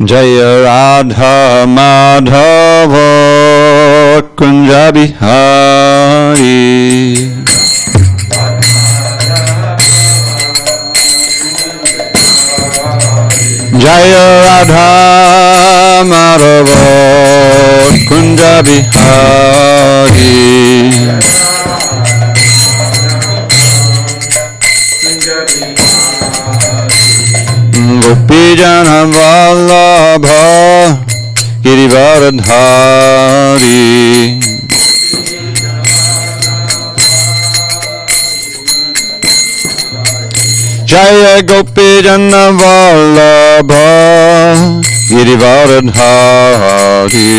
Jaya Radha Madhava Kunja Bihari. Jaya Radha Madhava Kunja Bihari. Gopijana Vallabha Girivardhari. Jaya Gopijana Vallabha Girivardhari.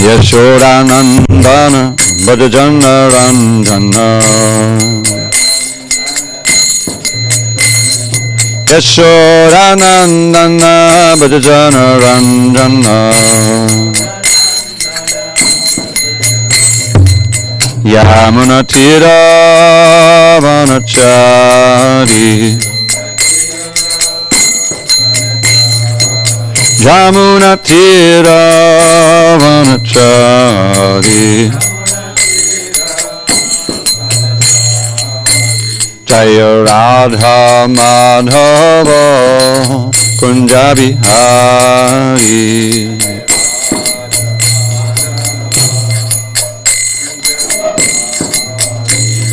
Yashodanandana Bhajana Ranjana. Yashodanandana Bhajana Ranjana. Yamuna Tira Vanachari. Yamuna Tira Vanachari. Jaya Radha Madhava Kunja Bihari.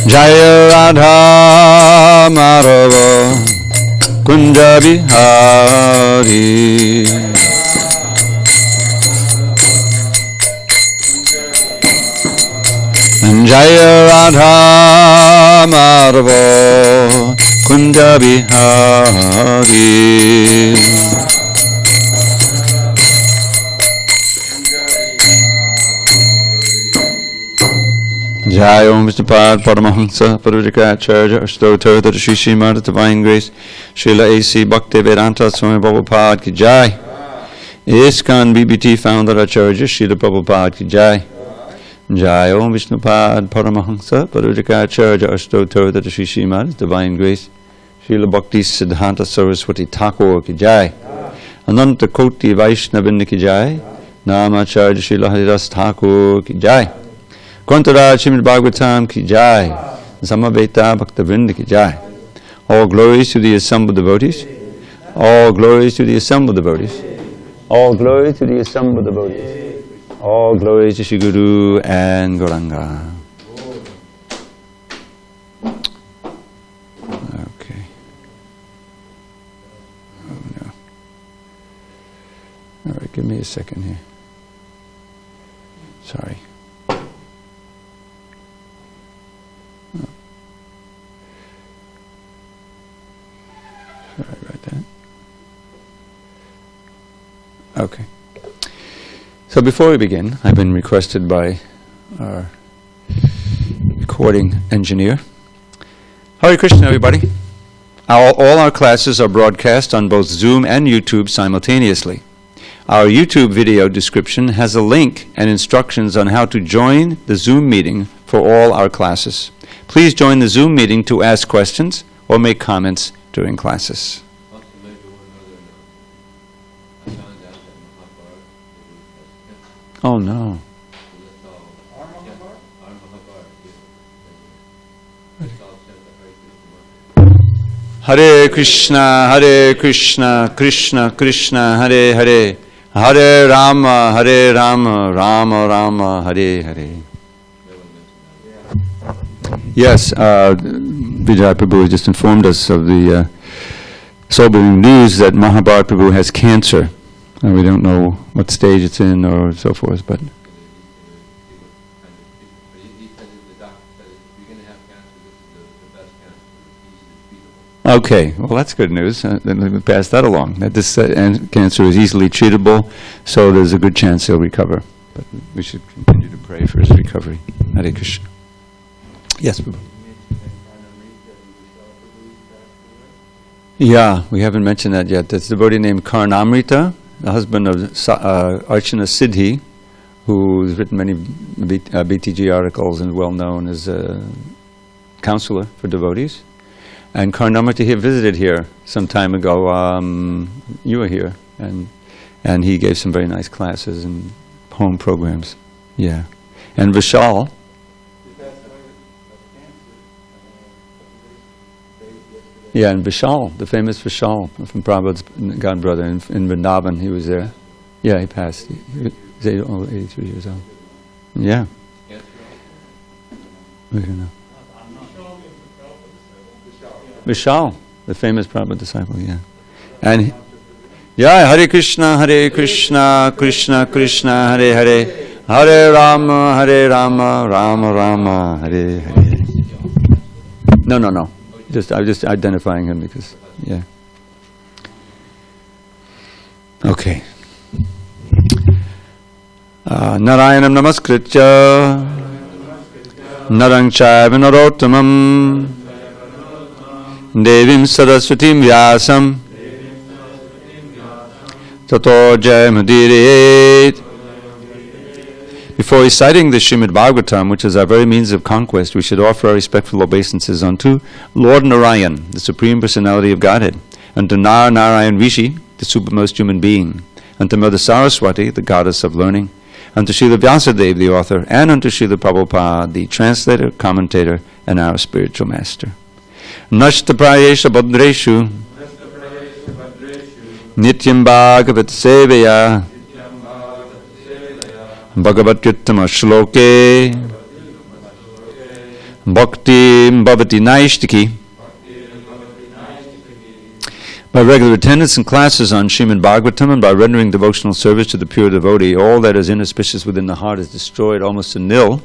Jaya Radha Madhava Kunja Bihari. Jaya Radha Madhava Kunja Bihari. Jai Om Vishnupada Paramahamsa Parvajikacharya Ashtotar Tata Shri Srimad Divine Grace Srila A.C. Bhakti Vedanta Swami Prabhupada Ki Jai. ISKCON BBT Founder Acharya Srila Prabhupada Ki Jai. Jai Om Vishnupad Paramahamsa Parvajikacharya Ashtotar Tata Shri Srimad Divine Grace Srila Bhakti Siddhanta Saraswati Thakur Ki Jai. Ananta Koti Vaishnavinda Ki Jai. Namacharya Srila Haridas Thakur Ki Jai. Grantharaj Srimad Bhagavatam Ki Jai. Samaveta Bhaktavrinda Ki Jai. All glories to the assembled devotees. All glories to the assembled devotees. All glories to the assembled devotees. All glories to Shri Guru and Gauranga. Okay. Oh no. All right, give me a second here. Sorry. Sorry about that. Okay. So before we begin, I've been requested by our recording engineer. Hare Krishna, everybody. All our classes are broadcast on both Zoom and YouTube simultaneously. Our YouTube video description has a link and instructions on how to join the Zoom meeting for all our classes. Please join the Zoom meeting to ask questions or make comments during classes. Oh no. Hare Krishna, Krishna Krishna, Hare Hare, Hare Rama, Rama Rama, Hare Hare. Yes, Vijay Prabhu just informed us of the sobering news that Mahabharat Prabhu has cancer. And we don't know what stage it's in or so forth, but... Okay, well that's good news. Then let me pass that along. That this cancer is easily treatable, so there's a good chance he'll recover. But we should continue to pray for his recovery. Hare Krishna. Yes, Prabhu. Yeah, we haven't mentioned that yet. That's a devotee named Karnamrita, the husband of Archana Siddhi, who's written many BTG articles and well known as a counselor for devotees. And Karnamurti here visited here some time ago. You were here, and he gave some very nice classes and home programs. Yeah, and Vishal. Yeah, and Vishal, the famous Vishal from Prabhupada's godbrother in Vrindavan, he was there. Yeah, he passed. He was 83 years old. Yeah. We don't know. Vishal, the famous Prabhupada disciple, yeah. And yeah, Hare Krishna, Krishna Krishna, Hare Hare, Hare Rama, Rama Rama, Hare Hare. No. I'm just identifying him because, yeah. Okay. Narayanam namaskritya, narang chaiva narottamam, devim saraswatim vyasam, tato jayamudire. Before reciting the Srimad Bhagavatam, which is our very means of conquest, we should offer our respectful obeisances unto Lord Narayan, the Supreme Personality of Godhead, unto Narayan Rishi, the supermost human being, unto Mother Saraswati, the goddess of learning, unto Srila Vyasadeva, the author, and unto Srila Prabhupada, the translator, commentator, and our spiritual master. Nashta prayesha badreshu, nityam bhagavat sevaya, Bhagavatyuttama shloke Bhakti bhavati naishtiki. By regular attendance in classes on Srimad Bhagavatam and by rendering devotional service to the pure devotee, all that is inauspicious within the heart is destroyed almost to nil,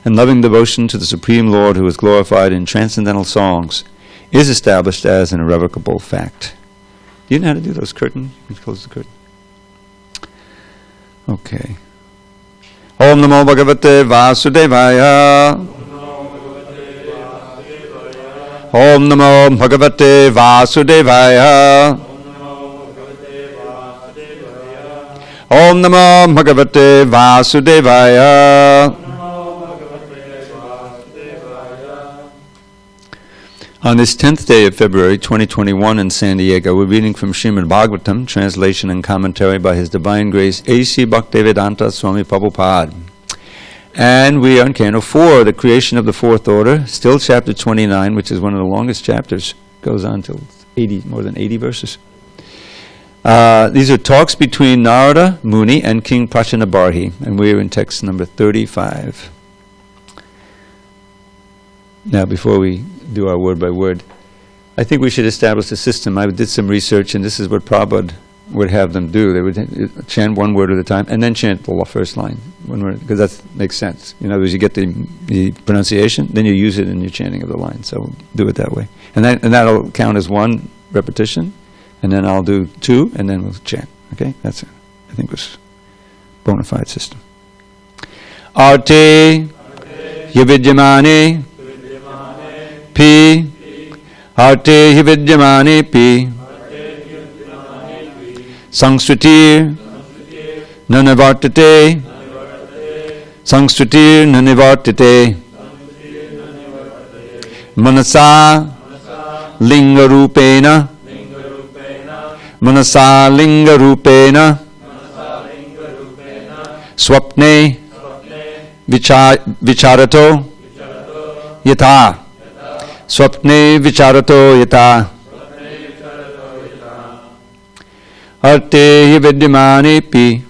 and loving devotion to the Supreme Lord who is glorified in transcendental songs is established as an irrevocable fact. Do you know how to do those curtains? You can close the curtain. Okay. Om Namo Bhagavate Vasudevaya. Om Namo Bhagavate Vasudevaya. Om Namo Bhagavate Vasudevaya. On this 10th day of February 2021 in SanDiego, we're reading from Srimad Bhagavatam, translation and commentary by His Divine Grace A.C. Bhakti Swami Prabhupada. And we are in Canto 4, the creation of the fourth order, still chapter 29, which is one of the longest chapters, goes on till more than 80 verses. These are talks between Narada Muni and King Prachanabarhi, and we are in text number 35. Now, before we do our word by word, I think we should establish a system. I did some research, and this is what Prabhupada would have them do. They would chant one word at a time, and then chant the first line, one word, because that makes sense. In other words, you get the pronunciation, then you use it in your chanting of the line. So do it that way, and that'll count as one repetition, and then I'll do two, and then we'll chant. Okay, that's it. I think it was bona fide system. Arte yavidyamane pi arte yavidyamane pi Sangsrutir nanivartate Sangsrutir nanivartate Manasa linga rupena Manasa linga rupena Swapne vicharato yatha Swapne vicharato yatha Arte hi vidyamane pi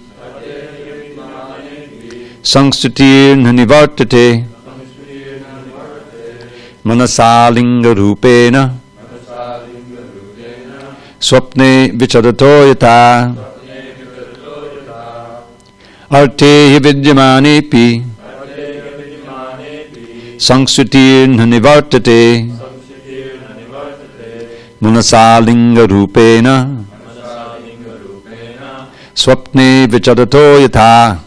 Sangsrutir nanivartate Manasa linga rupena Swapne vicharato yatha Arte hi vidyamane pi Sangsrutir nanivartate Manasa linga rupena Swapne vicharato yatha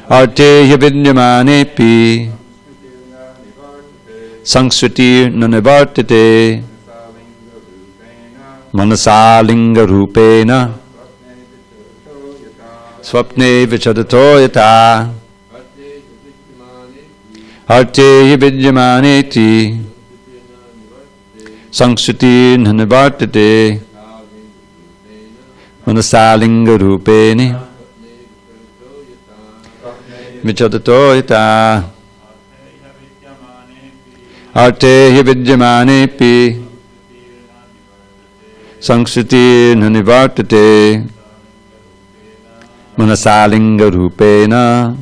Arte yavidyamane pi Sangsrutir nanivartate Manasa linga rupena swapne vichadato yata arte vidyamane Sangshuti nanivartate Manasalinga rupeni Vichadato yata Arte vidyamanepi Sangshuti nanivartate Manasalinga rupena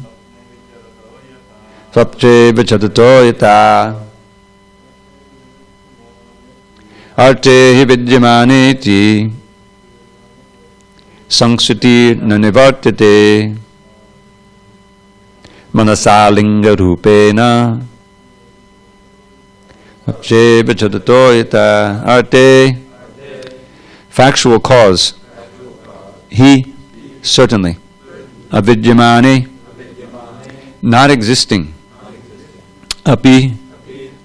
Swapte vichadato yata Arte vidyamaneti Sangshuti nanivartate Manasalinga rupena Apche vachadatoyata Arte factual cause He certainly Avidyamani not existing Api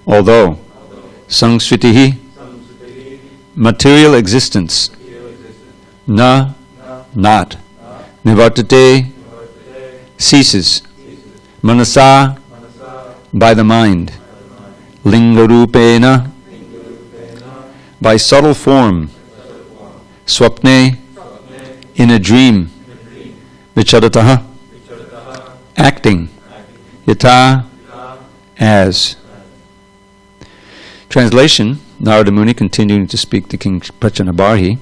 although Sangshritihi material existence Na not Nivartate ceases Manasa by the mind Lingarupena by subtle form Swapne in a dream Vichadataha acting Yata as. Translation, Narada Muni continuing to speak to King Prachanabarhi.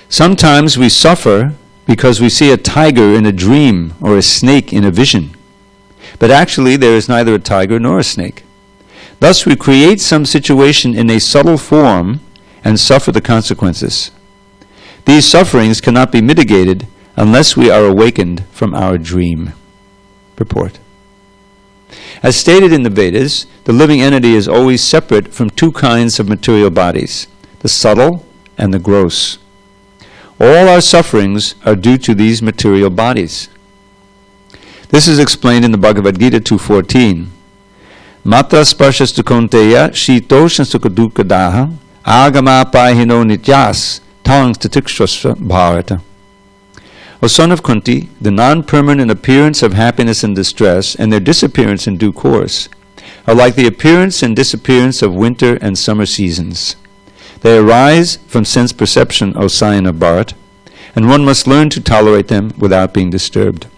Sometimes we suffer because we see a tiger in a dream or a snake in a vision. But actually there is neither a tiger nor a snake. Thus we create some situation in a subtle form and suffer the consequences. These sufferings cannot be mitigated unless we are awakened from our dream. Purport. As stated in the Vedas, the living entity is always separate from two kinds of material bodies, the subtle and the gross. All our sufferings are due to these material bodies. This is explained in the Bhagavad Gita 2.14. Mata sparshasta konteya shitoshan sukadukadaha agama pahino nityas tang tatikshwasva bharata. O son of Kunti, the non-permanent appearance of happiness and distress and their disappearance in due course are like the appearance and disappearance of winter and summer seasons. They arise from sense perception, O scion of Bharat, and one must learn to tolerate them without being disturbed.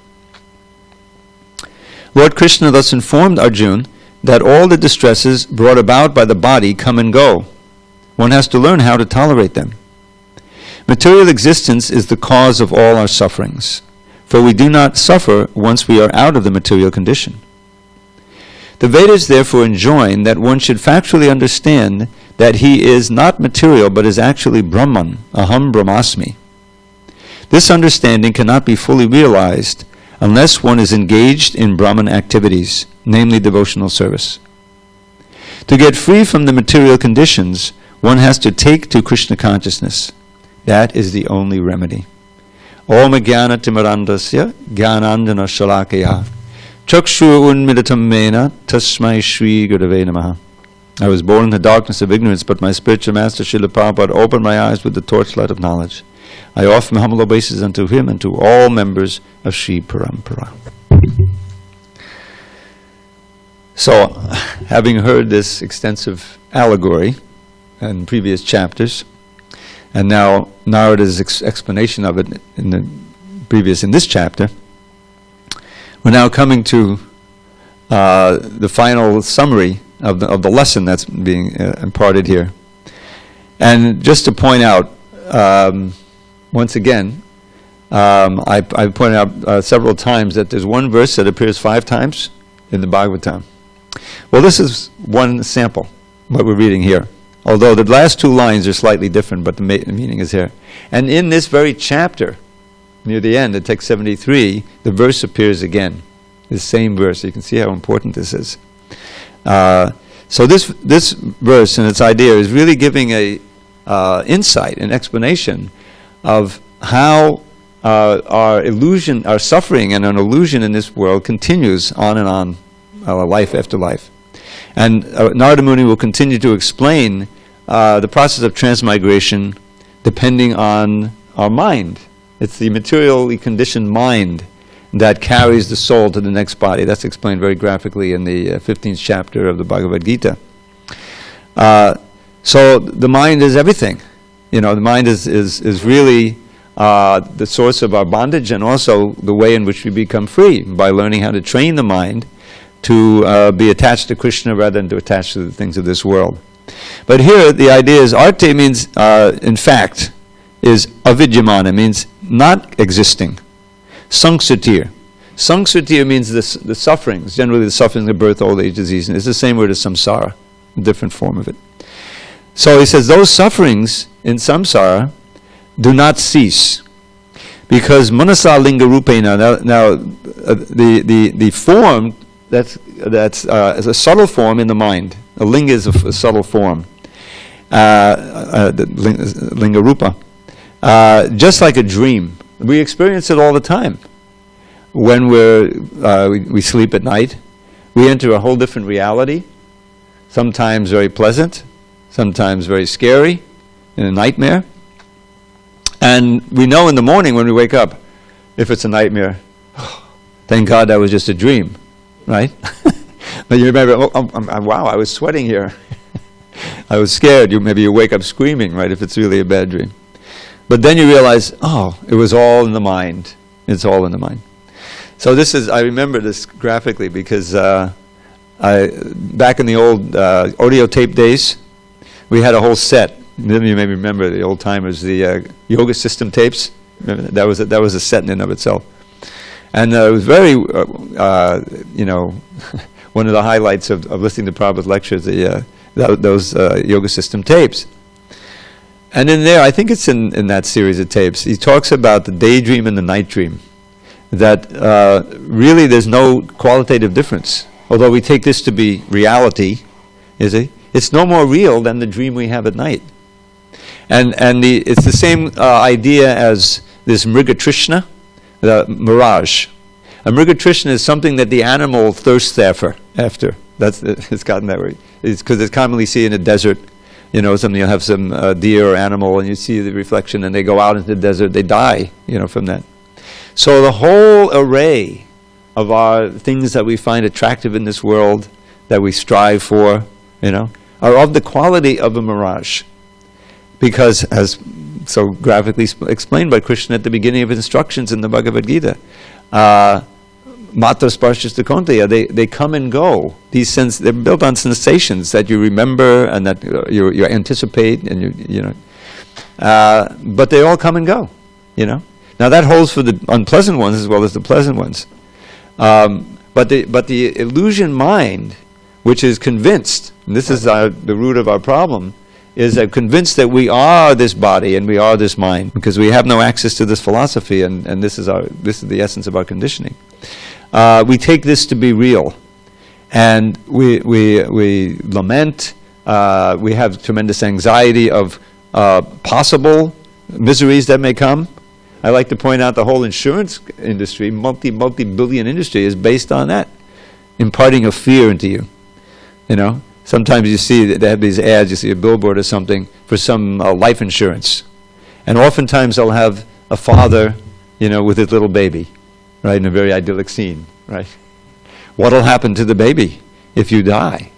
Lord Krishna thus informed Arjuna that all the distresses brought about by the body come and go. One has to learn how to tolerate them. Material existence is the cause of all our sufferings, for we do not suffer once we are out of the material condition. The Vedas therefore enjoin that one should factually understand that he is not material but is actually Brahman, Aham Brahmasmi. This understanding cannot be fully realized unless one is engaged in Brahman activities, namely devotional service. To get free from the material conditions, one has to take to Krishna consciousness. That is the only remedy. Om Jnana Timarandasya Jnanandana Shalakaya Chakshu Unmidatam Mena Tasmai Shri Gurave Namaha. I was born in the darkness of ignorance, but my spiritual master Srila Prabhupada opened my eyes with the torchlight of knowledge. I offer my humble obeisances unto him and to all members of Sri Parampara. So, having heard this extensive allegory in previous chapters, and now Narada's explanation of it in this chapter, we're now coming to the final summary of the lesson that's being imparted here. And just to point out, once again, I pointed out several times that there's one verse that appears 5 times in the Bhagavatam. Well, this is one sample, what we're reading here. Although the last 2 lines are slightly different, but the meaning is here. And in this very chapter, near the end, at text 73, the verse appears again. The same verse. You can see how important this is. So this verse and its idea is really giving a insight, an explanation of how our illusion, our suffering and an illusion in this world continues on and on, life after life. And Narada Muni will continue to explain the process of transmigration, depending on our mind. It's the materially conditioned mind that carries the soul to the next body. That's explained very graphically in the 15th chapter of the Bhagavad Gita. So the mind is everything. The mind is really the source of our bondage, and also the way in which we become free, by learning how to train the mind to be attached to Krishna rather than to attach to the things of this world. But here the idea is, arte means, in fact, is avidyamana, means not existing. Samsatir. Samsatir means the sufferings, generally the sufferings of birth, old age, disease. And it's the same word as samsara, a different form of it. So he says those sufferings in samsara do not cease, because manasa linga rupena. Now the form that's is a subtle form in the mind. A linga is a subtle form. Linga rupa, just like a dream. We experience it all the time. When we sleep at night, we enter a whole different reality. Sometimes very pleasant, sometimes very scary, in a nightmare. And we know in the morning when we wake up, if it's a nightmare, thank God that was just a dream, right? But you remember, wow, I was sweating here. I was scared. Maybe you wake up screaming, right, if it's really a bad dream. But then you realize, oh, it was all in the mind. It's all in the mind. So I remember this graphically because back in the old audio tape days, we had a whole set. You may remember the old timers, the yoga system tapes. That was a set in and of itself. And it was very, one of the highlights of listening to Prabhupada's lectures, those yoga system tapes. And in there, I think it's in that series of tapes, he talks about the daydream and the night dream. That really there's no qualitative difference. Although we take this to be reality, it's no more real than the dream we have at night. And it's the same idea as this mrigatrishna, the mirage. A mrigatrishna is something that the animal thirsts after. It's gotten that way. It's because it's commonly seen in a desert. Something, you'll have some deer or animal, and you see the reflection, and they go out into the desert, they die, from that. So the whole array of our things that we find attractive in this world, that we strive for, are of the quality of a mirage. Because, as so graphically explained by Krishna at the beginning of his instructions in the Bhagavad Gita, matra sparshas konteya, they come and go. They're built on sensations that you remember and that you anticipate, and but they all come and go, Now that holds for the unpleasant ones as well as the pleasant ones. But the illusion mind, which is convinced, and this is the root of our problem, is convinced that we are this body and we are this mind, because we have no access to this philosophy, and this is the essence of our conditioning. We take this to be real, and we lament. We have tremendous anxiety of possible miseries that may come. I like to point out the whole insurance industry, multi-billion industry, is based on that, imparting a fear into you. Sometimes you see that they have these ads, you see a billboard or something for some life insurance. And oftentimes they'll have a father, with his little baby, right, in a very idyllic scene, right? What'll happen to the baby if you die,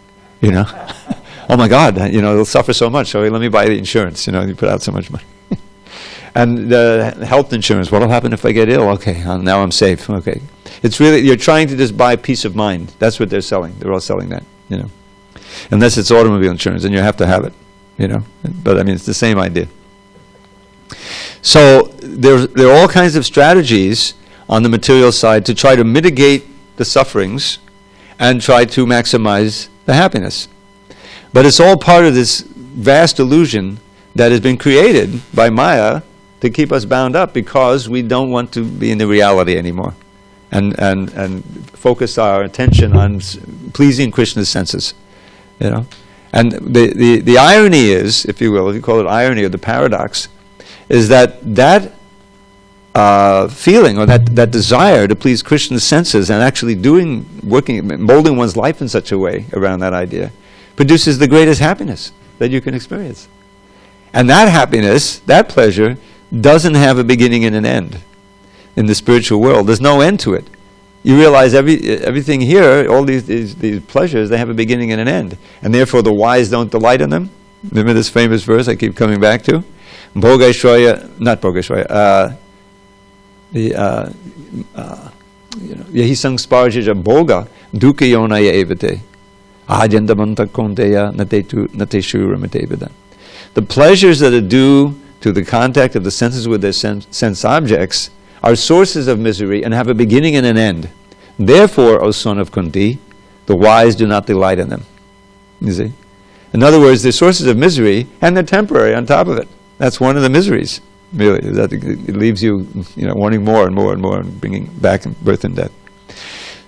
Oh my God, it'll suffer so much, so let me buy the insurance, you put out so much money. And the health insurance, what'll happen if I get ill? Okay, now I'm safe, okay. It's really, you're trying to just buy peace of mind. That's what they're selling. They're all selling that, Unless it's automobile insurance, and you have to have it, But I mean, it's the same idea. So there are all kinds of strategies on the material side to try to mitigate the sufferings and try to maximize the happiness. But it's all part of this vast illusion that has been created by Maya to keep us bound up, because we don't want to be in the reality anymore, and focus our attention on pleasing Krishna's senses, And the irony is, if you will, if you call it irony or the paradox, is that feeling or that desire to please Krishna's senses and actually molding one's life in such a way around that idea produces the greatest happiness that you can experience. And that happiness, that pleasure, doesn't have a beginning and an end. In the spiritual world, there's no end to it. You realize everything here, all these pleasures, they have a beginning and an end. And therefore the wise don't delight in them. Remember this famous verse I keep coming back to? Bhogaishvaya, not Bhogaishvaya, Yahisang sparjaja bhoga dukayonaya evate ajandamanta konteya nateshu ramatevada. The pleasures that are due to the contact of the senses with their sense objects are sources of misery and have a beginning and an end. Therefore, O son of Kunti, the wise do not delight in them. You see? In other words, they're sources of misery and they're temporary on top of it. That's one of the miseries, really. That it leaves you, wanting more and more and more and bringing back birth and death.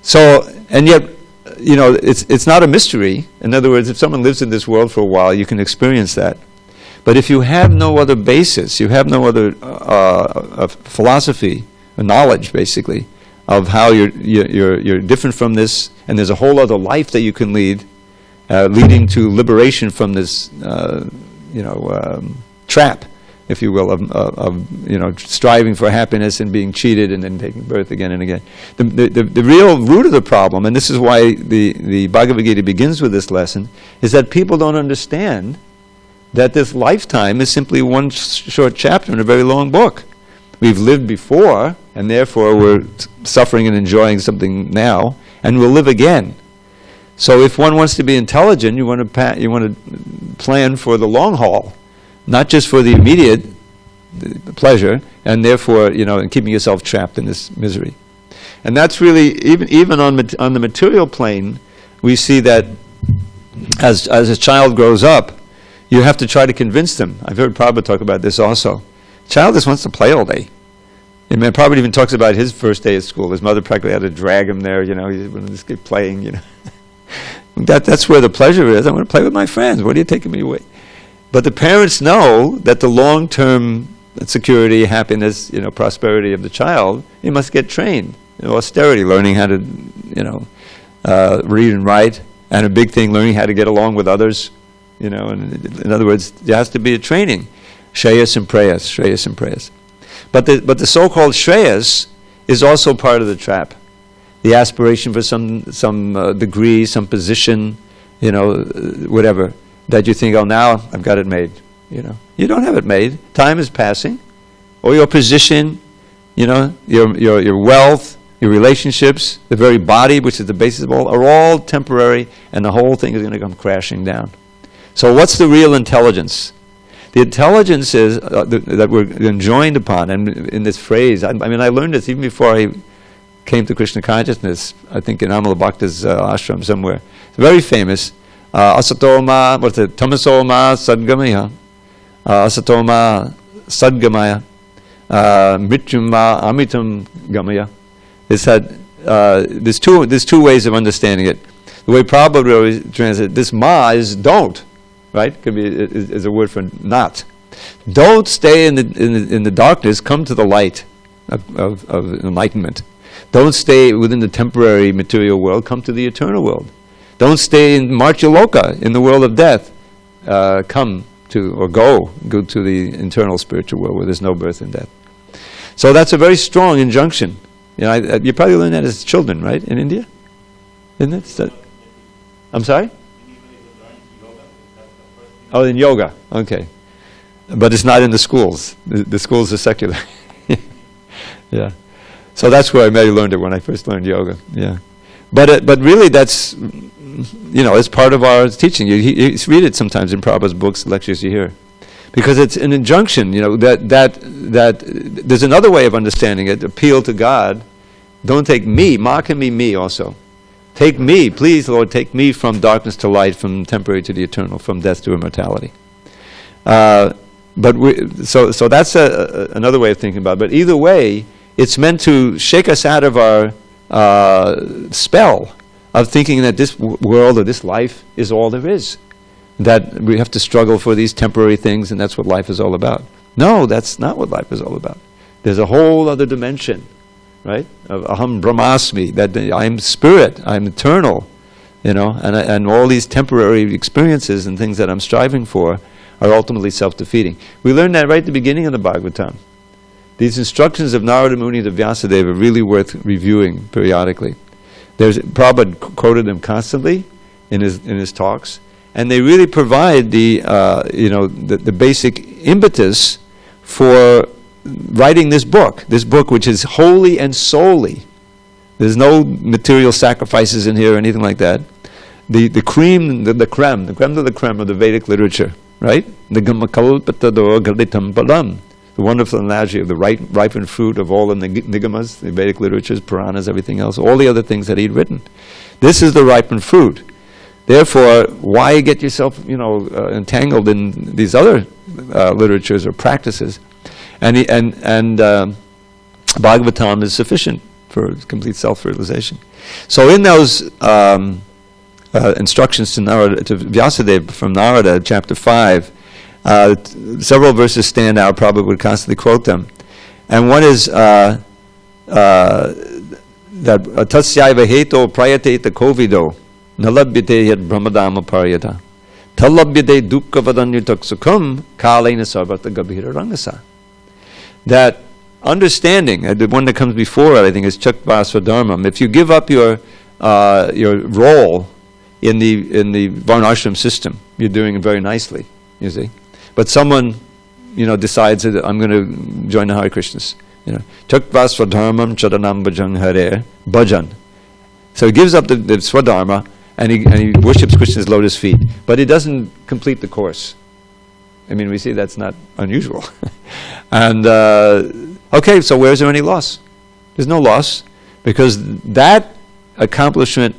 So, and yet, it's not a mystery. In other words, if someone lives in this world for a while, you can experience that. But if you have no other basis, you have no other philosophy, knowledge, basically, of how you're different from this, and there's a whole other life that you can lead, leading to liberation from this, trap, if you will, of striving for happiness and being cheated and then taking birth again and again. The real root of the problem, and this is why the Bhagavad Gita begins with this lesson, is that people don't understand that this lifetime is simply one short chapter in a very long book. We've lived before, and therefore we're suffering and enjoying something now, and we'll live again. So if one wants to be intelligent, you want to plan for the long haul, not just for the immediate pleasure, and therefore, and keeping yourself trapped in this misery. And that's really, even on the material plane, we see that as a child grows up, you have to try to convince them. I've heard Prabhupada talk about this also. Child just wants to play all day. And Prabhupada even talks about his first day at school. His mother practically had to drag him there, he wanted to keep playing, That's where the pleasure is. I want to play with my friends. What are you taking me away? But the parents know that the long-term security, happiness, prosperity of the child, he must get trained. Austerity, learning how to, read and write, and a big thing, learning how to get along with others. And in other words, there has to be a training. Shreyas and prayas. But the so-called Shreyas is also part of the trap. The aspiration for some degree, some position, whatever, that you think, oh, now I've got it made. You don't have it made. Time is passing. Or your position, your wealth, your relationships, the very body, which is the basis of all, are all temporary, and the whole thing is going to come crashing down. So what's the real intelligence? The intelligence is that we're enjoined upon, and in this phrase, I learned this even before I came to Krishna consciousness, I think in Amala Bhakta's ashram somewhere. It's very famous. Asatoma, what's it? Tamasoma sadgamaya. Asatoma sadgamaya. Mrityuma amitam gamaya. It's that there's two ways of understanding it. The way Prabhupada always translates this ma is don't. Right? Could be is a word for not. Don't stay in the darkness. Come to the light of enlightenment. Don't stay within the temporary material world. Come to the eternal world. Don't stay in Martyaloka, in the world of death. Come to or go to the internal spiritual world where there's no birth and death. So that's a very strong injunction. You probably learned that as children, right? In India, isn't it? I'm sorry. Oh, in yoga, okay. But it's not in the schools. The schools are secular. Yeah. So that's where I maybe learned it when I first learned yoga. Yeah. But really that's, it's part of our teaching. You read it sometimes in Prabhupada's books, lectures you hear. Because it's an injunction, that there's another way of understanding it, appeal to God. Don't take me, ma can be me also. Take me, please, Lord, take me from darkness to light, from temporary to the eternal, from death to immortality. So that's another way of thinking about it. But either way, it's meant to shake us out of our spell of thinking that this world or this life is all there is. That we have to struggle for these temporary things and that's what life is all about. No, that's not what life is all about. There's a whole other dimension. Right? Of Aham Brahmasmi, that I'm spirit, I'm eternal, and all these temporary experiences and things that I'm striving for are ultimately self-defeating. We learned that right at the beginning of the Bhagavatam. These instructions of Narada Muni to Vyasadeva are really worth reviewing periodically. Prabhupada quoted them constantly in his talks, and they really provide the basic impetus for writing this book which is wholly and solely. There's no material sacrifices in here or anything like that. The creme de la creme of the Vedic literature, right? The wonderful analogy of the ripened fruit of all the nigamas, the Vedic literatures, Puranas, everything else, all the other things that he'd written. This is the ripened fruit. Therefore, why get yourself, entangled in these other literatures or practices? And Bhagavatam is sufficient for complete self-realization. So in those instructions to Vyasadeva from Narada, chapter 5, several verses stand out. Prabhupada would constantly quote them. And one is that tasyaiva heto prayateta kovido nalabhyate yad brahmadama paryata talabhyate dukkha vadanyutak sukham kalena sarvata gabhira rangasa. That understanding, the one that comes before it, I think, is chakvasva dharmam. If you give up your role in the varnashram system, you're doing it very nicely, you see. But someone, decides that I'm going to join the Hare Krishnas. Chakvasva dharmam chadanam bhajan hare bhajan. So he gives up the swadharma and he worships Krishna's lotus feet, but he doesn't complete the course. I mean, we see that's not unusual. And okay, so where's there any loss? There's no loss, because that accomplishment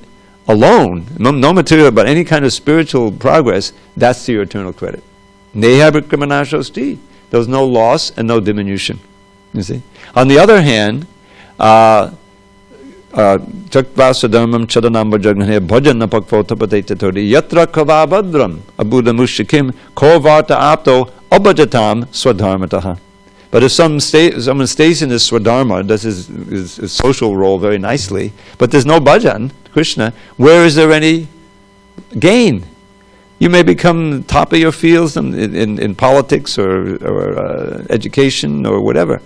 alone, no material, but any kind of spiritual progress, that's to your eternal credit. Neha vikrimanashosti. There's no loss and no diminution. You see. On the other hand, chakvasadharmam chadanamba jagnane bhajan napakvotapatetatori yatra kavabhadram abudamushikim kovarta apto abhajatam swadharmataha. But if someone stays in his swadharma, does his social role very nicely, but there's no bhajan, Krishna, where is there any gain? You may become top of your fields in politics or education or whatever,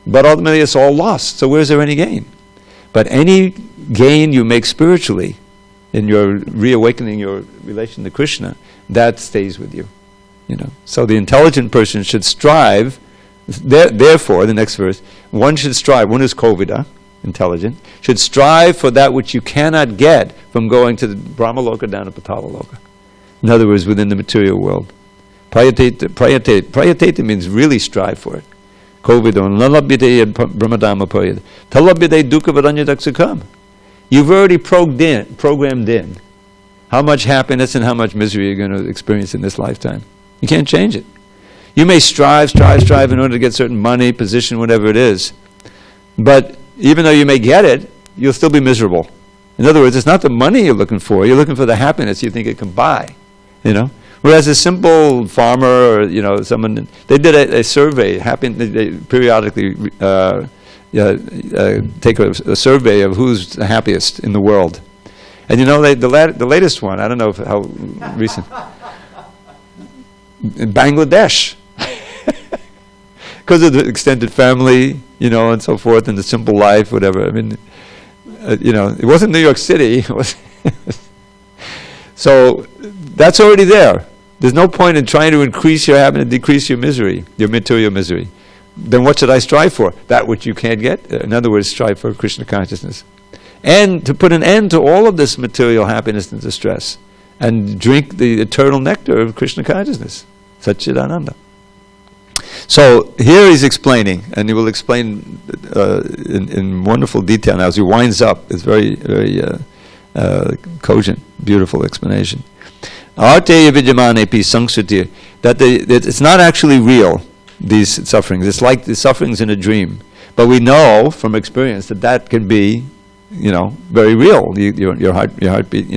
but ultimately it's all lost. So where's there any gain? But any gain you make spiritually in your reawakening your relation to Krishna, that stays with you. So the intelligent person should strive. Therefore, the next verse, one should strive. One is kovida, intelligent, should strive for that which you cannot get from going to the Brahmaloka down to Patalaloka. In other words, within the material world. Prayateta means really strive for it. Kovido, nalabhyate brahmadama paryata. Talabhyate dukkha vadanyadak. You've already programmed in how much happiness and how much misery you're going to experience in this lifetime. You can't change it. You may strive in order to get certain money, position, whatever it is. But even though you may get it, you'll still be miserable. In other words, it's not the money you're looking for the happiness you think it can buy. Whereas a simple farmer or someone, they did a survey. They periodically take a survey of who's the happiest in the world, and the latest one. I don't know how recent. In Bangladesh, because of the extended family, and so forth, and the simple life, whatever. I mean, it wasn't New York City. It was so that's already there. There's no point in trying to increase your happiness, decrease your misery, your material misery. Then what should I strive for? That which you can't get. In other words, strive for Krishna consciousness. And to put an end to all of this material happiness and distress. And drink the eternal nectar of Krishna consciousness. Satchidananda. So here he's explaining, and he will explain in wonderful detail now as he winds up. It's very, very cogent, beautiful explanation. Arteya vidyamanepi sangsrutir, that it's not actually real, these sufferings. It's like the sufferings in a dream. But we know from experience that can be, very real, your heartbeat,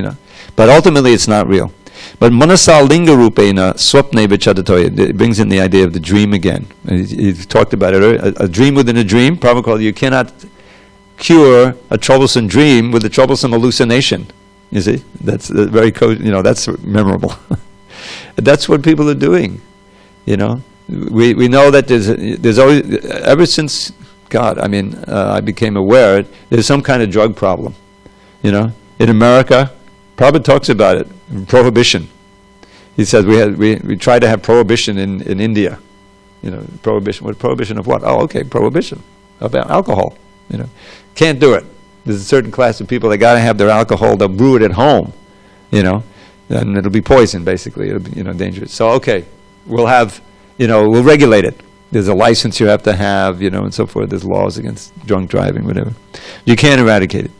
But ultimately it's not real. But manasa linga rupena swapne vichadatoya, it brings in the idea of the dream again. He talked about it earlier. A dream within a dream. Prabhupada called you cannot cure a troublesome dream with a troublesome hallucination. You see, that's very that's memorable. That's what people are doing. You know, we know that there's always, ever since God, I became aware, there's some kind of drug problem. You know, in America, Prabhupada talks about it. Prohibition. He says we try to have prohibition in India. You know, prohibition. What prohibition of what? Oh, okay, prohibition of alcohol. You know, can't do it. There's a certain class of people that got to have their alcohol. They'll brew it at home. You know, and it'll be poison basically. It'll be, dangerous. So okay, we'll have, we'll regulate it. There's a license you have to have, and so forth. There's laws against drunk driving, whatever. You can't eradicate it.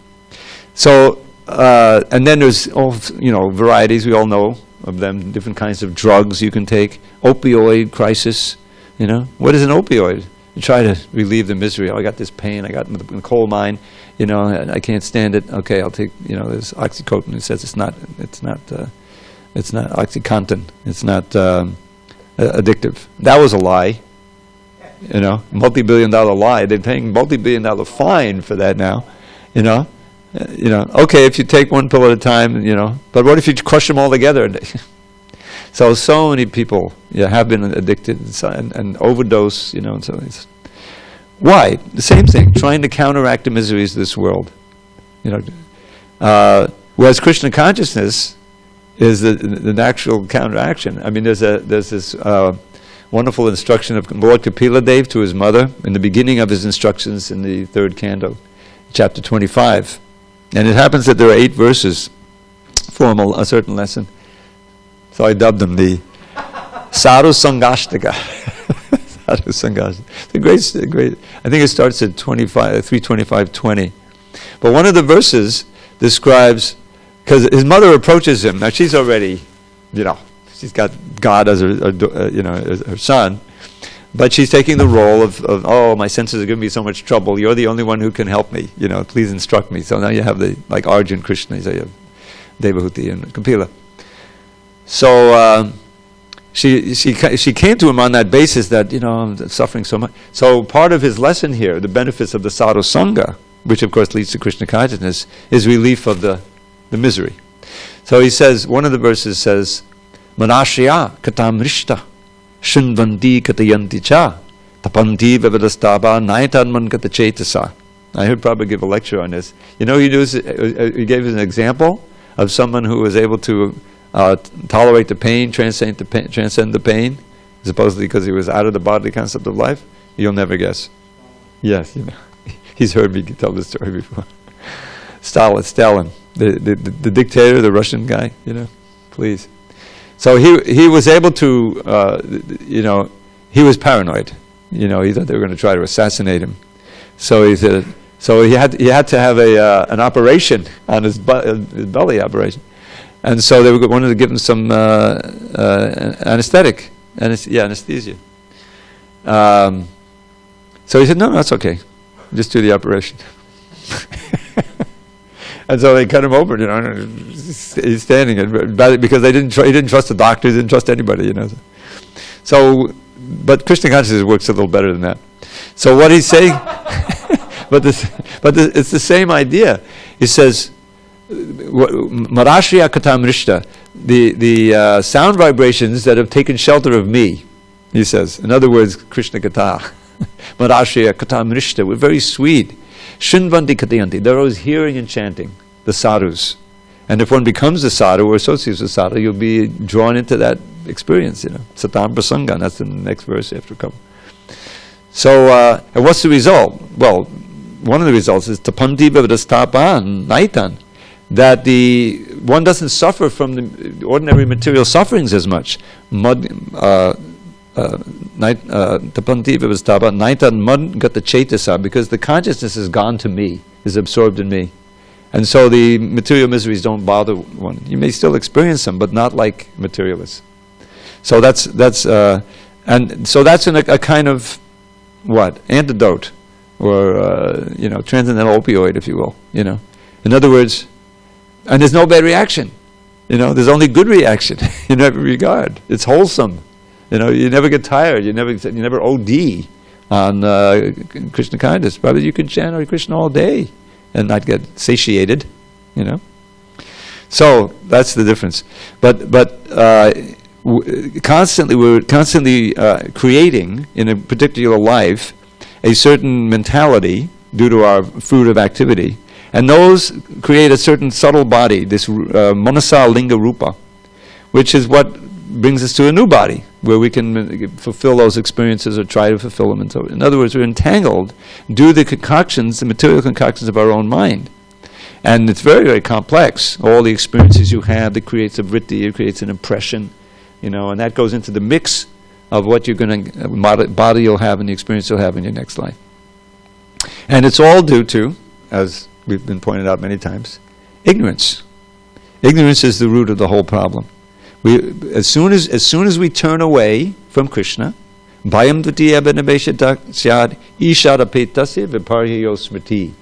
So and then there's all varieties. We all know of them. Different kinds of drugs you can take. Opioid crisis. What is an opioid? You try to relieve the misery. Oh, I got this pain. I got in the coal mine. I can't stand it. Okay, I'll take. There's oxycodone. It says it's not OxyContin. It's not addictive. That was a lie. Multi-billion-dollar lie. They're paying multi-billion-dollar fine for that now. Okay, if you take one pill at a time, but what if you crush them all together? So many people have been addicted and overdose, and so it's. Why? The same thing, trying to counteract the miseries of this world. Whereas Krishna consciousness is the natural counteraction. There's this wonderful instruction of Lord Kapila Dev to his mother in the beginning of his instructions in the 3rd canto, chapter 25. And it happens that there are 8 verses form a certain lesson. So I dubbed them the Sadhu Sangashtaka. Sadhu Sangashtaka. The great. I think it starts at 325:20. But one of the verses describes, because his mother approaches him. Now she's already, she's got God as her son, but she's taking the role of oh, my senses are giving me so much trouble. You're the only one who can help me. Please instruct me. So now you have like Arjun, Krishna. So you have Devahuti and Kapila. So she came to him on that basis that I'm suffering so much. So part of his lesson here, the benefits of the sadhu sangha, which of course leads to Krishna consciousness, is relief of the misery. So he says, one of the verses says, Manashya katam rishta shunvanti katayanti cha tapanti vavadastaba naitanman kata chetasa. I heard Prabhupada give a lecture on this. He gave us an example of someone who was able to tolerate the pain, transcend the pain, supposedly because he was out of the bodily concept of life. You'll never guess. Yes, he's heard me tell this story before. Stalin, the dictator, the Russian guy. Please. So he was able to, he was paranoid. He thought they were going to try to assassinate him. So he said, he had to have an operation on his belly operation. And so they wanted to give him some anesthesia. So he said, no, that's okay. Just do the operation. And so they cut him open, he's standing, because he didn't trust the doctor, he didn't trust anybody, So, but Krishna consciousness works a little better than that. So what he's saying, it's the same idea. He says, Marashriya katam rishta, the sound vibrations that have taken shelter of me, he says. In other words, Krishna kata. Marashriya katam rishta, we're very sweet. Shunvanti katayanti, they're always hearing and chanting, the sadhus. And if one becomes a sadhu or associates with sadhu, you'll be drawn into that experience, Satam prasangan, that's the next verse after a couple. So, and what's the result? Well, one of the results is tapanti vavadastapan naitan, that one doesn't suffer from the ordinary material sufferings as much. Because the consciousness is gone to me, is absorbed in me. And so the material miseries don't bother one. You may still experience them, but not like materialists. So that's in a kind of antidote, or transcendental opioid, if you will. In other words, and there's no bad reaction. There's only good reaction in every regard. It's wholesome. You never get tired. You never OD on Krishna kindness. Probably you can chant Hare Krishna all day and not get satiated. So that's the difference. But we're constantly creating in a particular life a certain mentality due to our fruit of activity, and those create a certain subtle body, this manasa linga rupa, which is what brings us to a new body, where we can fulfill those experiences or try to fulfill them. And so, in other words, we're entangled due to the material concoctions of our own mind. And it's very, very complex. All the experiences you have that creates a vritti, it creates an impression, and that goes into the mix of what you're going to, body you'll have and the experience you'll have in your next life. And it's all due to, as we've been pointed out many times, ignorance. Ignorance is the root of the whole problem. As soon as we turn away from Krishna, bhayam dvitiya benaveshatak syad ishadapetasya viparhiyo smriti.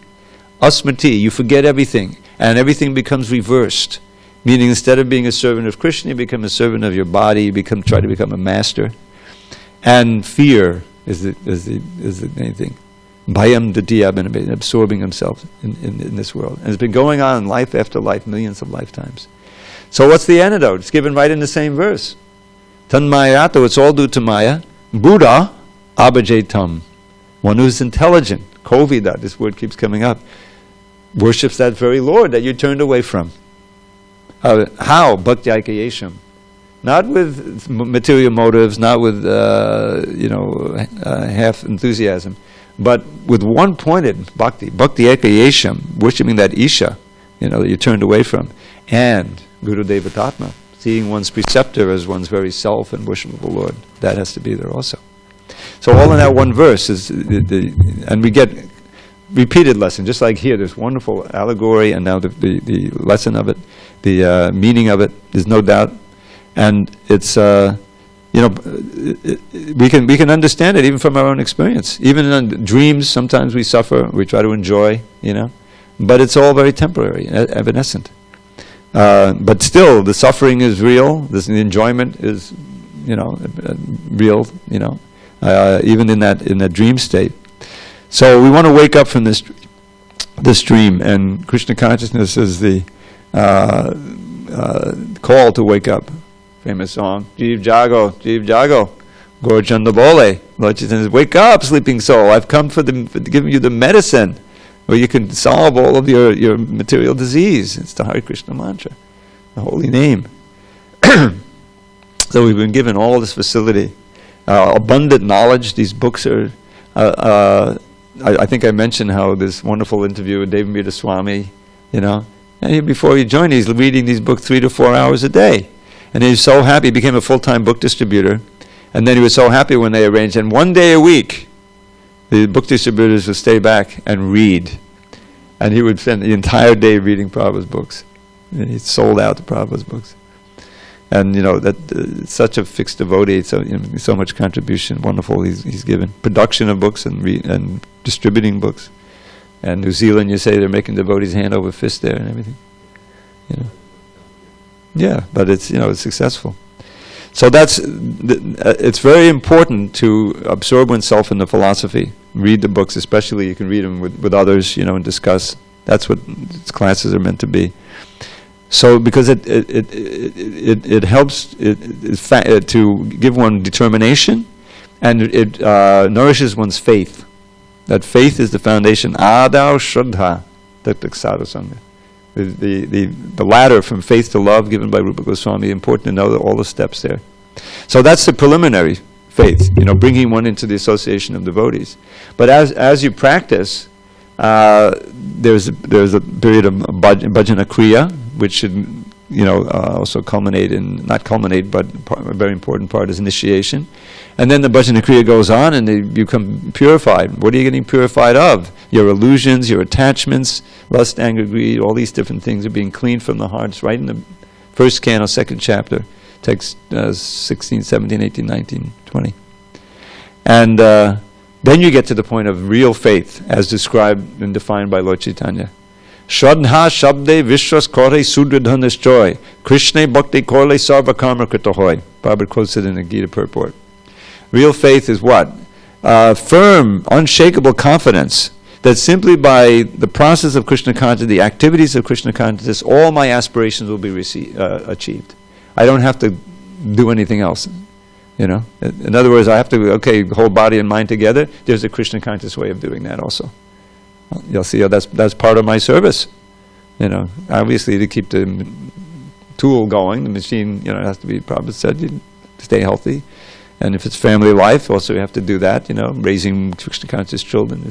Asmriti, you forget everything, and everything becomes reversed. Meaning, instead of being a servant of Krishna, you become a servant of your body. You try to become a master. And fear is the main thing. Bhayam dvitiya benaveshatak, absorbing himself in this world. And it's been going on life after life, millions of lifetimes. So what's the antidote? It's given right in the same verse. Tanmayato, it's all due to Maya. Buddha, abhajetam. One who's intelligent, kovida, this word keeps coming up, worships that very Lord that you turned away from. How? Bhakti aikayesham. Not with material motives, not with half enthusiasm, but with one-pointed bhakti. Bhakti aikayesham, worshiping that Isha, that you turned away from. And Guru Devatatma, seeing one's preceptor as one's very self and worshipable Lord. That has to be there also. So all in that one verse is, and we get repeated lesson, just like here, there's wonderful allegory, and now the lesson of it, the meaning of it, there's no doubt. And it's, we can understand it even from our own experience. Even in dreams, sometimes we suffer, we try to enjoy, but it's all very temporary, evanescent. But still, the suffering is real. The enjoyment is, real. Even in that dream state. So we want to wake up from this dream, and Krishna consciousness is the call to wake up. Famous song, Jeev Jago, Gorjanda Bole. Lord Chaitanya says, wake up, sleeping soul. I've come for giving you the medicine where you can solve all of your material disease. It's the Hare Krishna mantra, the holy name. So we've been given all this facility, abundant knowledge. These books are, I think I mentioned how this wonderful interview with Devamrita Swami, and before he joined, he's reading these books 3 to 4 hours a day. And he was so happy, he became a full-time book distributor. And then he was so happy when they arranged, and one day a week, the book distributors would stay back and read. And he would spend the entire day reading Prabhupada's books. And he sold out to Prabhupada's books. And that such a fixed devotee, so so much contribution, wonderful he's given. Production of books and distributing books. And New Zealand, you say they're making devotees hand over fist there and everything. Yeah, but it's it's successful. So it's very important to absorb oneself in the philosophy. Read the books, especially you can read them with others, and discuss. That's what classes are meant to be. So because it helps to give one determination, and it nourishes one's faith. That faith is the foundation. Adau Shraddha, Sadhu Sangha. The ladder from faith to love given by Rupa Goswami, important to know all the steps there. So that's the preliminary faith, bringing one into the association of devotees. But as you practice, there's a period of bhajana kriya, which should also culminate in, not culminate, but a very important part is initiation. And then the bhajana kriya goes on and they become purified. What are you getting purified of? Your illusions, your attachments, lust, anger, greed, all these different things are being cleaned from the hearts right in the first canto, second chapter, text 16, 17, 18, 19, 20. And then you get to the point of real faith as described and defined by Lord Chaitanya. Shraddha shabde vishwas kore sudradhanishchoy Krishna bhakti korle sarva karma krita hoy. Prabhupada quotes it in the Gita purport. Real faith is what? Firm, unshakable confidence that simply by the process of Krishna consciousness, the activities of Krishna consciousness, all my aspirations will be achieved. I don't have to do anything else. You know, in other words, I have to whole body and mind together. There's a Krishna conscious way of doing that also. You'll see, that's part of my service. You know, obviously to keep the tool going, the machine, you know, it has to be. Prabhupada said, you stay healthy, and if it's family life, also you have to do that. You know, raising Krishna conscious children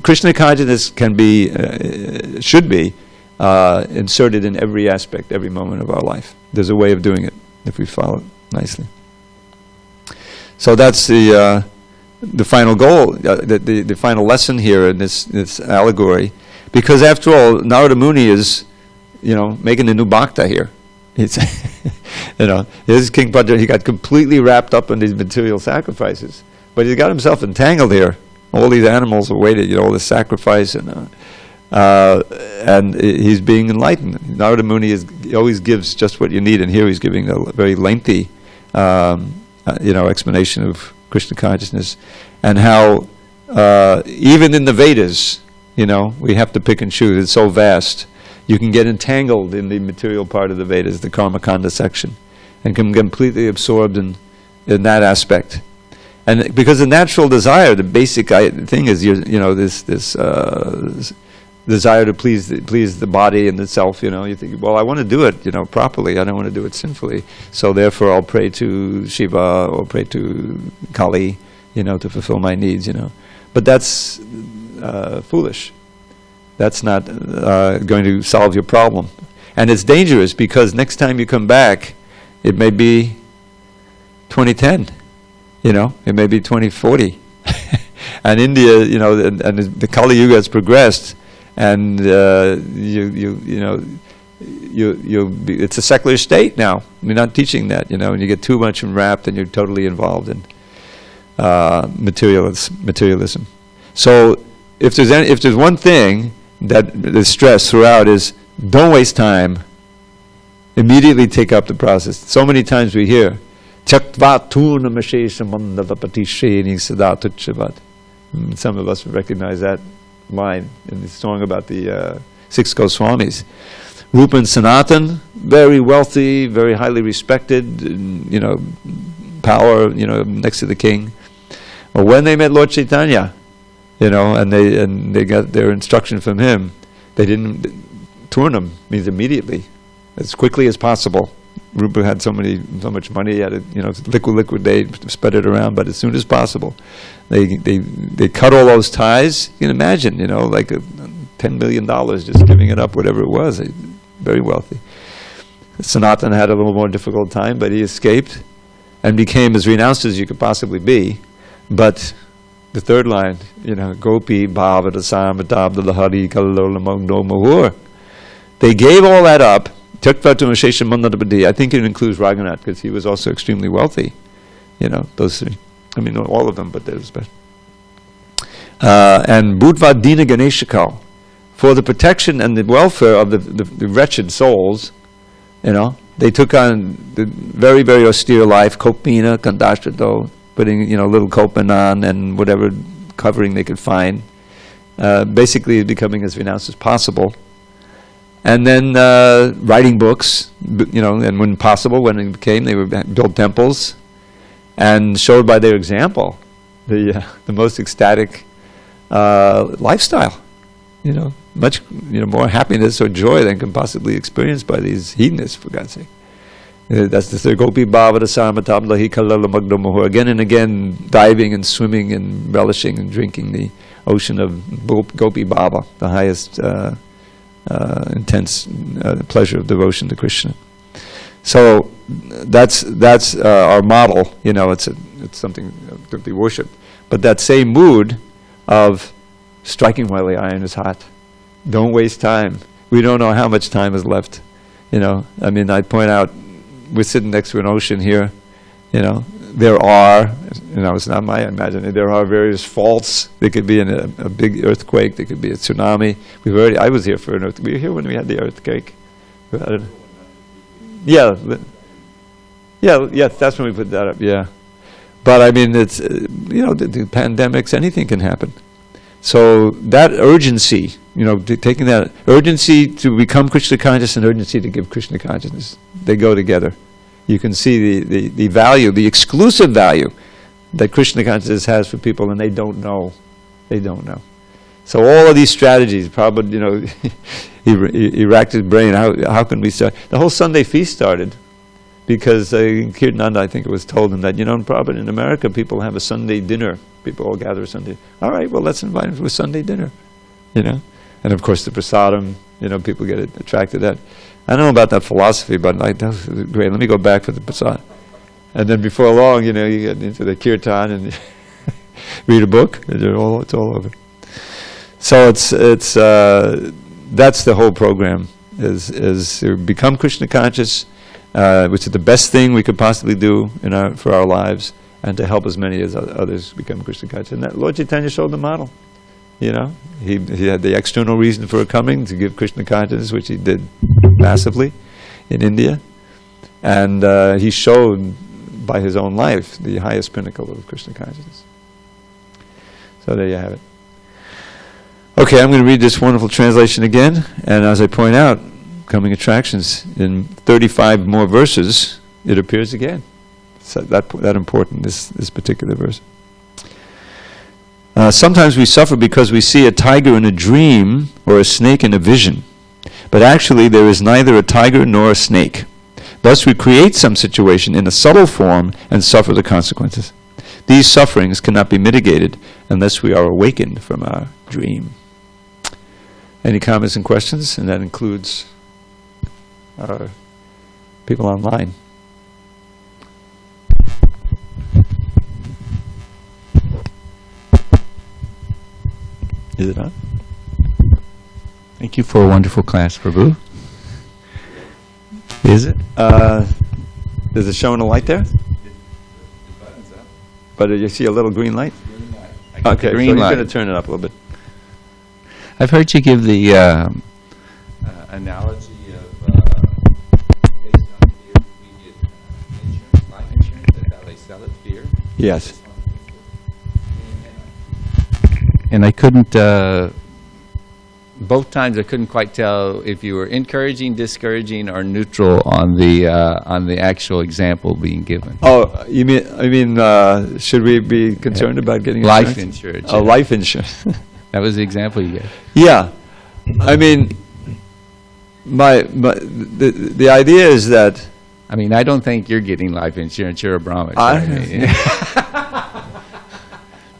Krishna consciousness can be, should be inserted in every aspect, every moment of our life. There's a way of doing it if we follow it nicely. So that's the final goal, the final lesson here in this allegory, because after all, Narada Muni is, you know, making a new bhakta here. It's, you know, his King Bhadra, he got completely wrapped up in these material sacrifices, but he got himself entangled here. All these animals are waiting, you know, all this sacrifice, and he's being enlightened. Narada Muni he always gives just what you need, and here he's giving a very lengthy explanation of Krishna consciousness, and how even in the Vedas, you know, we have to pick and choose. It's so vast. You can get entangled in the material part of the Vedas, the Karmakanda section, and can get completely absorbed in that aspect. And because the natural desire, the basic thing is, this desire to please the body and itself. You know, you think, well, I want to do it, you know, properly. I don't want to do it sinfully. So therefore, I'll pray to Shiva or pray to Kali, you know, to fulfill my needs. You know, but that's foolish. That's not going to solve your problem, and it's dangerous because next time you come back, it may be 2010. You know, it may be 2040, and India, you know, and the Kali Yuga has progressed. And it's a secular state now. We're not teaching that, you know. And you get too much enwrapped, and you're totally involved in materialism. So, if there's one thing that is stressed throughout is don't waste time. Immediately take up the process. So many times we hear, "Chaktva tuna mashesha mandavapati sheni sadatu chavat." Some of us recognize that line in the song about the 6 Goswamis. Rupa and Sanatan, very wealthy, very highly respected, you know, power, you know, next to the king. But when they met Lord Chaitanya, you know, and they got their instruction from him, they didn't turn him, means immediately, as quickly as possible. Rupa had so much money, he had to, you know, liquidate, spread it around, but as soon as possible. They cut all those ties. You can imagine, you know, like $10 million just giving it up, whatever it was. Very wealthy. Sanatan had a little more difficult time, but he escaped and became as renounced as you could possibly be. But the third line, you know, Gopi Bhavata Samatabda Lahari Kalolamogno Mahur. They gave all that up. I think it includes Raghunath because he was also extremely wealthy. You know, those three. I mean, not all of them, but there was best. And Bhutva Dina Ganeshakal, for the protection and the welfare of the wretched souls, you know, they took on the very, very austere life, Kopina, Kandashtrado, putting, you know, little kopan on and whatever covering they could find, basically becoming as renounced as possible. And then writing books, you know, and when possible, when it came, they would build temples, and showed by their example the most ecstatic lifestyle. You know, much, you know, more happiness or joy than can possibly be experienced by these hedonists, for God's sake. That's the third Gopi Bhavata Samatablahi Kalala Magno Mahur. Again and again, diving and swimming and relishing and drinking the ocean of Gopi Bhava, the highest intense pleasure of devotion to Krishna. So that's our model. You know, it's something to be worshipped. But that same mood of striking while the iron is hot. Don't waste time. We don't know how much time is left. You know, I mean, I'd point out, we're sitting next to an ocean here. You know, there are, you know, it's not my imagination, there are various faults. There could be a big earthquake. There could be a tsunami. I was here for an earthquake. Were you here when we had the earthquake? Yeah, that's when we put that up, yeah. But I mean, it's, you know, the pandemics, anything can happen. So that urgency, you know, taking that urgency to become Krishna conscious and urgency to give Krishna consciousness, they go together. you can see the value, the exclusive value that Krishna consciousness has for people, and they don't know. They don't know. So all of these strategies, Prabhupada, he racked his brain. How can we start? The whole Sunday feast started because Kirtananda, I think it was, told him that, Prabhupada, in America, people have a Sunday dinner. People all gather Sunday. All right, well, let's invite them to a Sunday dinner, And of course, the prasadam, people get attracted to that. I don't know about that philosophy, but that was great. Let me go back for the prasadam. And then before long, you get into the kirtan and read a book, and it's all over. So it's that's the whole program, is to become Krishna conscious, which is the best thing we could possibly do for our lives, and to help as many as others become Krishna conscious. And that Lord Chaitanya showed the model. He had the external reason for coming, to give Krishna consciousness, which he did massively in India, and he showed by his own life the highest pinnacle of Krishna consciousness. So there you have it. Okay, I'm going to read this wonderful translation again, and as I point out, coming attractions, in 35 more verses, it appears again. So that important, this particular verse. Sometimes we suffer because we see a tiger in a dream or a snake in a vision, but actually there is neither a tiger nor a snake. Thus we create some situation in a subtle form and suffer the consequences. These sufferings cannot be mitigated unless we are awakened from our dream. Any comments and questions? And that includes our people online. Is it on? Thank you for a wonderful class, Prabhu. Is it? Is it showing a light there? The button's up. But you see a little green light? Green light. Okay, green so light. you're going to turn it up a little bit. I've heard you give the analogy of based on fear, we get insurance, life insurance, that's how they sell it, fear. Yes. And I couldn't, both times I couldn't quite tell if you were encouraging, discouraging, or neutral on the actual example being given. Oh, you mean should we be concerned about getting Life insurance? insurance. Oh, life insurance. That was the example you gave. Yeah, I mean, the idea is that I mean, I don't think you're getting life insurance. You're a Brahmin.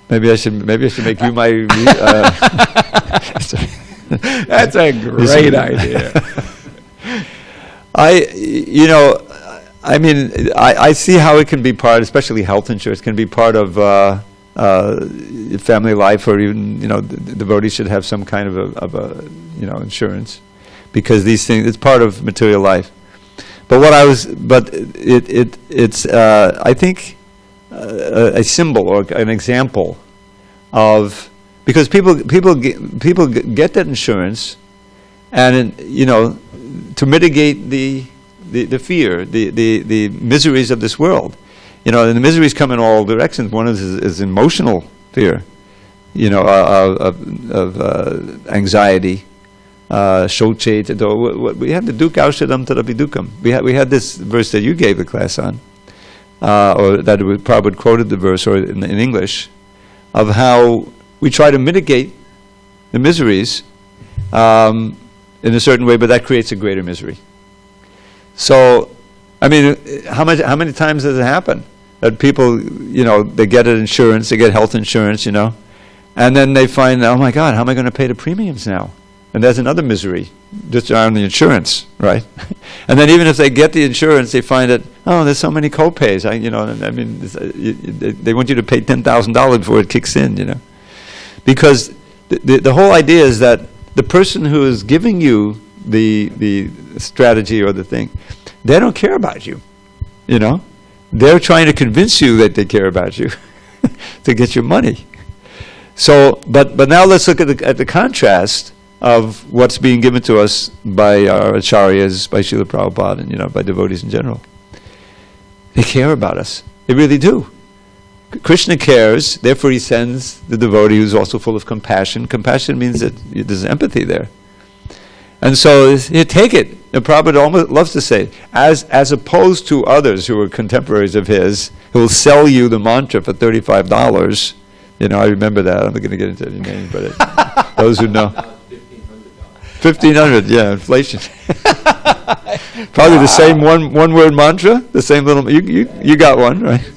maybe I should make you my. That's a great idea. I see how it can be part, especially health insurance, can be part of family life, or even the devotee should have some kind of a insurance, because these things, it's part of material life. But it's I think a symbol or an example of, because people get that insurance, and to mitigate the fear, the miseries of this world. And the miseries come in all directions. One is emotional fear, of anxiety. We have the duk aushadam tadapidukam. We had this verse that you gave the class on, or that Prabhupada quoted the verse, or in English, of how we try to mitigate the miseries in a certain way, but that creates a greater misery. So, I mean, how many times does it happen that people, they get an insurance, they get health insurance, and then they find, oh my God, how am I going to pay the premiums now? And there's another misery just around the insurance, right? And then even if they get the insurance, they find that, oh, there's so many co-pays. They want you to pay $10,000 before it kicks in, Because the whole idea is that the person who is giving you the strategy or the thing, they don't care about you, They're trying to convince you that they care about you to get your money. So, but now let's look at the contrast of what's being given to us by our acharyas, by Srila Prabhupada, and by devotees in general. They care about us. They really do. Krishna cares, therefore he sends the devotee who's also full of compassion. Compassion means that there's empathy there. And so, here, take it. And Prabhupada almost loves to say, as opposed to others who are contemporaries of his, who will sell you the mantra for $35. You know, I remember that. I'm not going to get into any names, but those who know. $1,500, yeah, inflation. Probably the same one word mantra, the same little. You got one, right?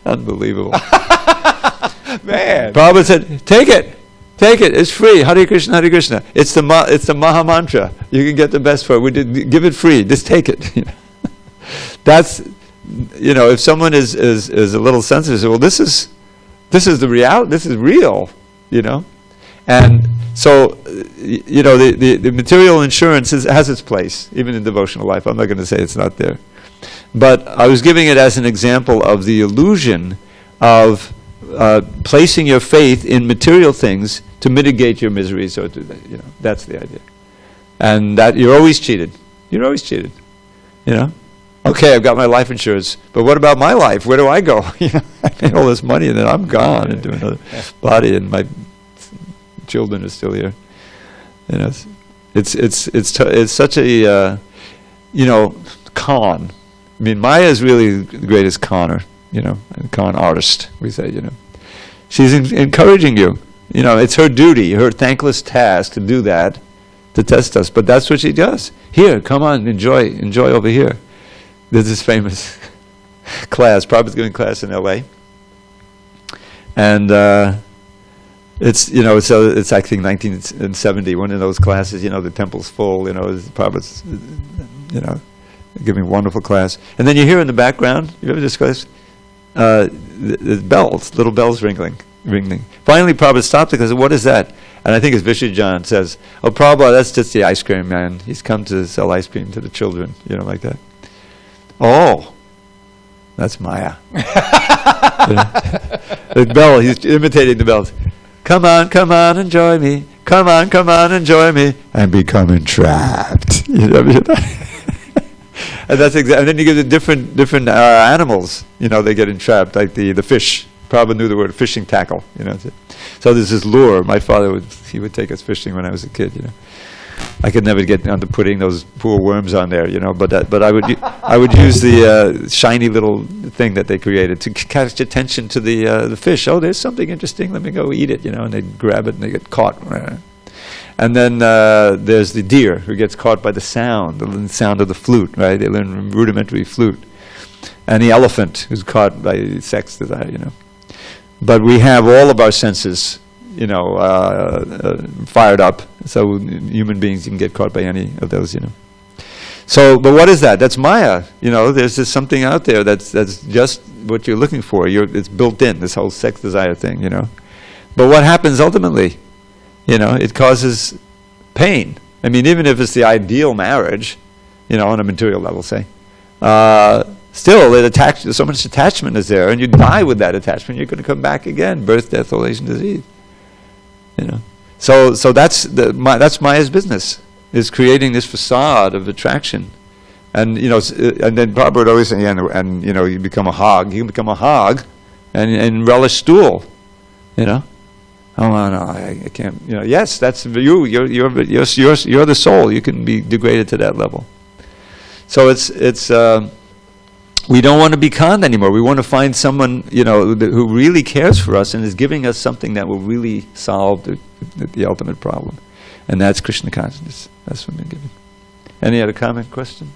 Unbelievable. Man. Prabhupada said, take it. It's free. Hare Krishna, Hare Krishna. It's the Maha Mantra. You can get the best for it. Give it free. Just take it. That's, if someone is a little sensitive, say, well, this is the reality. This is real. And so, the material insurance has its place, even in devotional life. I'm not going to say it's not there. But I was giving it as an example of the illusion of placing your faith in material things to mitigate your miseries, or that's the idea. And that you're always cheated. Okay, I've got my life insurance, but what about my life? Where do I go? I pay all this money and then I'm gone into another body, and my children are still here. It's such a con. I mean, Maya is really the greatest conner, con artist, we say, She's encouraging you. It's her duty, her thankless task to do that, to test us. But that's what she does. Here, come on, enjoy over here. There's this famous class. Prabhupada's giving class in L.A. And it's I think 1970, one of those classes, the temple's full, Prabhupada's, giving a wonderful class. And then you hear in the background, you ever this class? The bells, little bells ringing. Finally, Prabhupada stopped because what is that? And I think it's Vishajan says, "Oh, Prabhupada, that's just the ice cream man. He's come to sell ice cream to the children, like that." Oh, that's Maya. The bell, he's imitating the bells. Come on, enjoy me. Come on, enjoy me. I'm becoming trapped. And that's exactly. And then you give the different animals. They get entrapped, like the fish. Prabhupada knew the word fishing tackle. So there's this lure. My father would take us fishing when I was a kid. I could never get onto putting those poor worms on there. But I would use the shiny little thing that they created to catch attention to the fish. Oh, there's something interesting. Let me go eat it. And they grab it and they get caught. And then there's the deer who gets caught by the sound of the flute, right? They learn rudimentary flute. And the elephant who's caught by sex desire, But we have all of our senses, fired up. So human beings can get caught by any of those, So, but what is that? That's Maya. There's just something out there that's just what you're looking for. It's built in, this whole sex desire thing, But what happens ultimately? It causes pain. I mean, even if it's the ideal marriage, on a material level, say, still, so much attachment is there, and you die with that attachment. You're going to come back again, birth, death, old age, and disease. So that's Maya's business, is creating this facade of attraction, and and then Prabhupada would always say, and you become a hog. You can become a hog, and relish stool, Oh no, I can't. Yes, that's you. You're the soul. You can be degraded to that level. So it's. We don't want to be conned anymore. We want to find someone who really cares for us and is giving us something that will really solve the ultimate problem, and that's Krishna consciousness. That's what we're giving. Any other comment, question?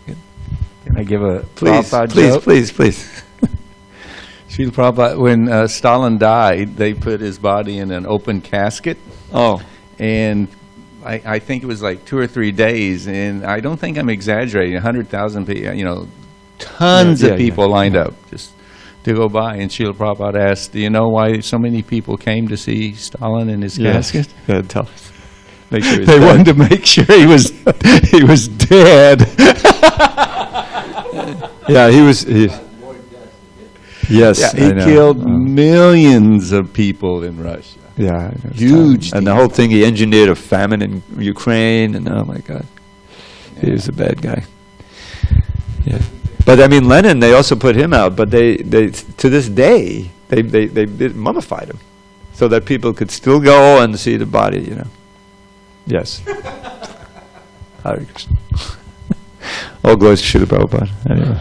Can I give a please, Prabhupada please, joke? please. Srila Prabhupada, when Stalin died, they put his body in an open casket. Oh. And I think it was like 2 or 3 days, and I don't think I'm exaggerating, 100,000 people, tons of people lined up just to go by. And Srila Prabhupada asked, do you know why so many people came to see Stalin in his casket? Yeah, tell us. Make sure he's They dead. wanted to make sure he was dead. Yeah, he was. Yes, Yeah, I he know. killed millions of people in Russia. Yeah, I know. Huge And the whole thing, he engineered a famine in Ukraine, and oh my God, he was a bad guy. Yeah, but I mean, Lenin, they also put him out, but they to this day they mummified him, so that people could still go and see the body. Yes. Hare Krishna. All glories to Srila Prabhupada. Anyway.